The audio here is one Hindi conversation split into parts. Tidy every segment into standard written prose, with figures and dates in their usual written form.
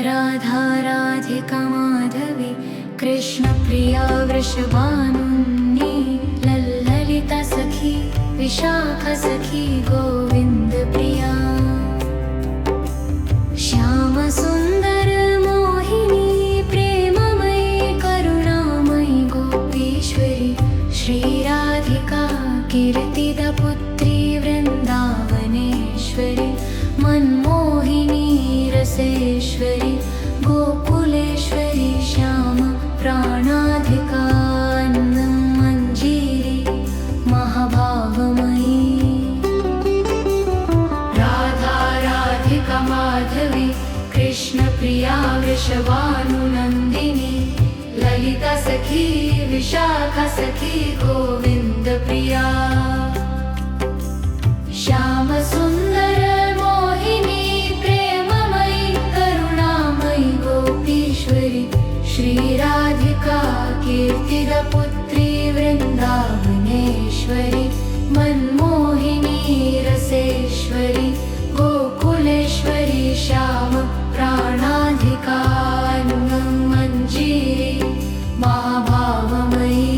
राधा राधिका माधवी कृष्णप्रिया वृषभानुनी ललिता सखी विशाखा सखी गोविंद प्रिया श्याम सुंदर मोहिनी प्रेममयी करुणामयी गोपीश्वरी श्री राधिका कीर्तिदा पुत्री वृंदावनेश्वरी मनमोहिनी रसेश्वरी गोकुलेश्वरी श्याम प्राणाधिका मंजीरी महाभावमयी राधा राधिका माधवी कृष्णप्रिया वृषभानुनंदिनी ललिता सखी विशाखा सखी गोविंद प्रिया श्याम सुंदर मोहिनी प्रेममयी करुणामयी गोपीश्वरी श्री राधिका कीर्तिदा पुत्री वृंदावनेश्वरी मनमोहिनी रसेश्वरी गोकुलेश्वरी श्याम प्राणाधिका मंजीरी महाभावमयी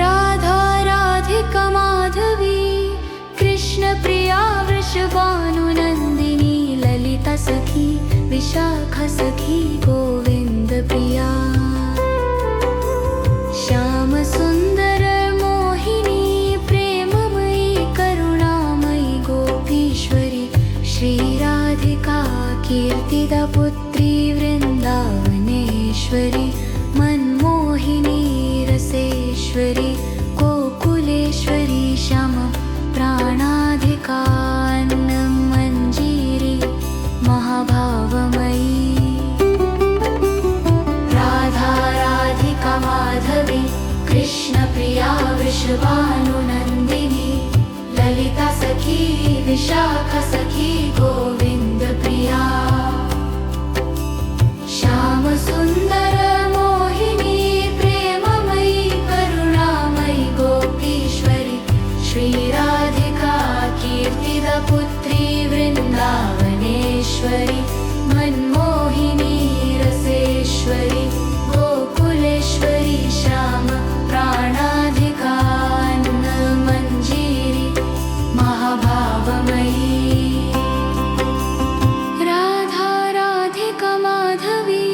राधा राधिका माधवी कृष्णप्रिया वृषभानुनंदिनी ललिता सखी विशाखा सखी गोविंद प्रिया श्याम सुंदर मोहिनी प्रेममयी करुणामयी गोपीश्वरी श्री राधिका कीर्तिदा पुत्री वृंदावनेश्वरी मनमोहिनी रसेश्वरी गोकुलेश्वरी श्याम प्राणाधिका मंजीरी महाभावमयी राधा राधिका माधवी कृष्णप्रिया वृषभानुनंदिनी ललिता सखी विशाखा सखी गोविंद प्रिया श्याम सुंदर मोहिनी प्रेममयी करुणामयी गोपीश्वरी श्री राधिका कीर्तिदा पुत्री वृंदावनेश्वरी मनमोहिनी रसेश्वरी गोकुलेश्वरी श्याम प्राणाधिका मंजीरी महाभावमयी राधा राधिका माधवी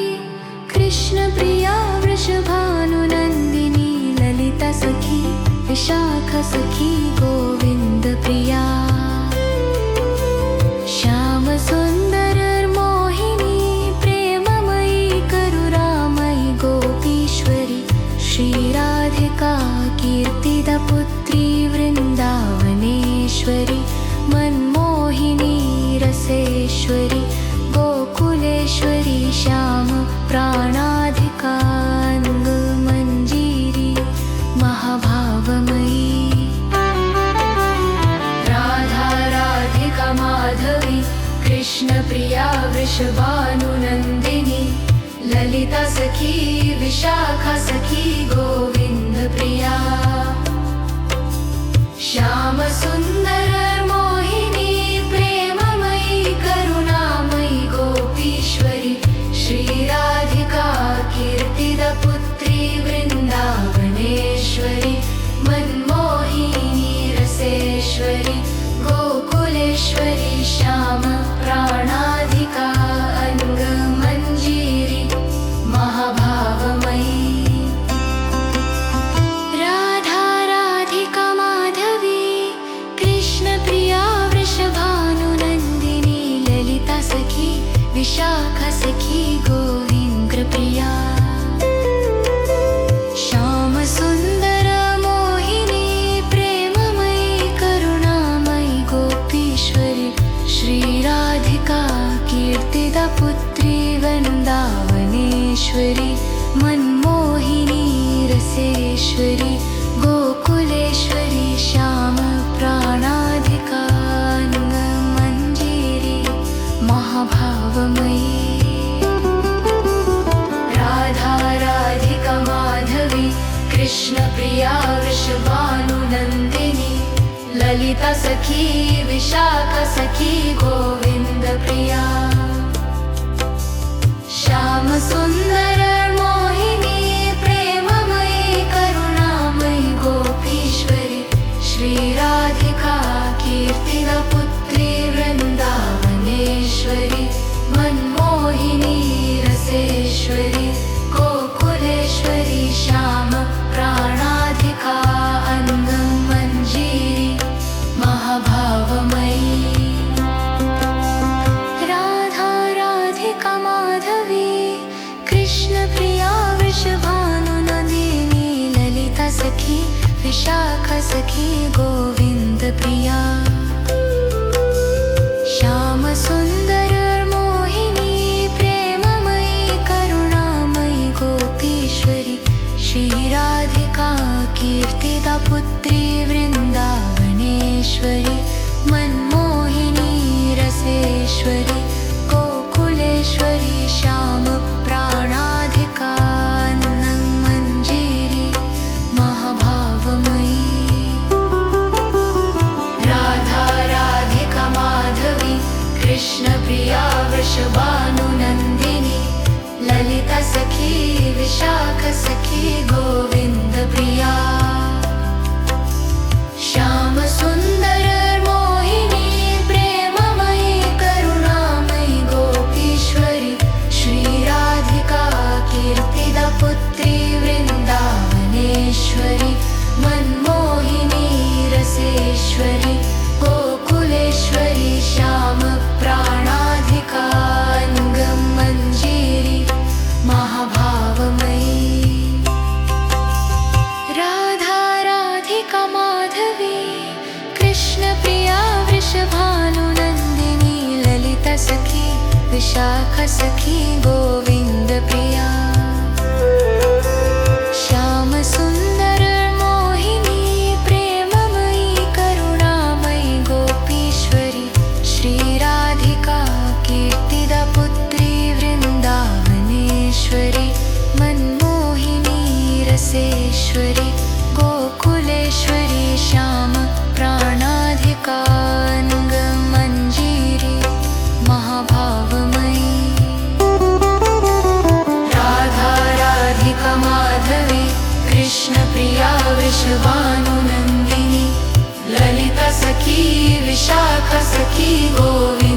कृष्णप्रिया वृषभानुनंदिनी ललिता सखी विशाखा सखी गोविंद प्रिया श्याम सुंदर मोहिनी प्रेममयी करुणामयी गोपीश्वरी श्री राधिका कीर्तिदा पुत्री वृंदावनेश्वरी मनमोहिनी रसेश्वरी गोकुलेश्वरी श्याम प्राणाधिका मंजीरी महाभावमयी राधा राधिका माधवी कृष्णप्रिया वृषभानुनंदिनी ललिता सखी विशाखा सखी गोविंद प्रिया श्याम सुंदर मोहिनी प्रेममयी करुणामयी गोपीश्वरी श्री राधिका कीर्तिदा पुत्री वृंदावनेश्वरी मनमोहिनी रसेश्वरी गोकुलेश्वरी श्याम प्राणाधिका मंजीरी महाभावमयी राधा राधिका माधवी कृष्णप्रिया वृषभानुनंदिनी ललिता सखी विशाखा सखी गोविंद प्रिया श्याम सुंदर मोहिनी प्रेममयी करुणामयी गोपीश्वरी श्री राधिका कीर्तिदा पुत्री वृंदावनेश्वरी मनमोहिनी रसेश्वरी गोकुलेश्वरी श्याम प्राणाधिका मंजीरी महाभावमयी राधा राधिका माधवी कृष्णप्रिया वृषभानुनंदिनी ललिता सखी विशाखा सखी गोविंद प्रिया श्याम सुंदर मोहिनी प्रेममयी करुणामयी गोपीश्वरी श्री राधिका कीर्तिदा पुत्री वृंदावनेश्वरी मनमोहिनी रसेश्वरी गोकुलेश्वरी श्याम प्राणाधिका अंगम मंजीरी महाभावमयी राधा राधिका माधवी कृष्ण प्रिया वृषभानुनंदिनी ललिता सखी विशाखा सखी गोविंद प्रिया श्याम सुंदर मोहिनी प्रेममयी करुणामयी गोपीश्वरी श्री राधिका कीर्तिदा पुत्री वृंदावनेश्वरी मनमोहिनी रसेश्वरी गोकुलेश्वरी श्याम प्राणाधिका मंजीरी महाभावमयी राधा राधिका माधवी कृष्ण प्रिया वृषभानुनंदिनी ललिता सखी विशाखा सखी गोविंद प्रिया श्याम सुंदर मोहिनी प्रेममयी करुणामयी गोपीश्वरी श्री राधिका कीर्तिदा पुत्री वृंदावनेश्वरी मनमोहिनी रसेश्वरी गोकुलेश्वरी श्याम प्राणाधिका अंगम मंजीरी महाभावमयी राधा राधिका माधवी कृष्ण प्रिया वृषभानुनंदिनी ललिता सखी विशाखा सखी गोविंद प्रिया श्याम सुंदर मोहिनी प्रेममयी करुणामयी गोपीश्वरी श्री राधिका कीर्तिदा पुत्री वृंदावनेश्वरी मनमोहिनी रसेश्वरी गोकुलेश्वरी श्याम प्राणाधिका अंगम मंजीरी महाभावमयी राधा राधिका माधवी कृष्ण प्रिया वृषभानुनंदिनी ललिता सखी विशाखा सखी गोविंद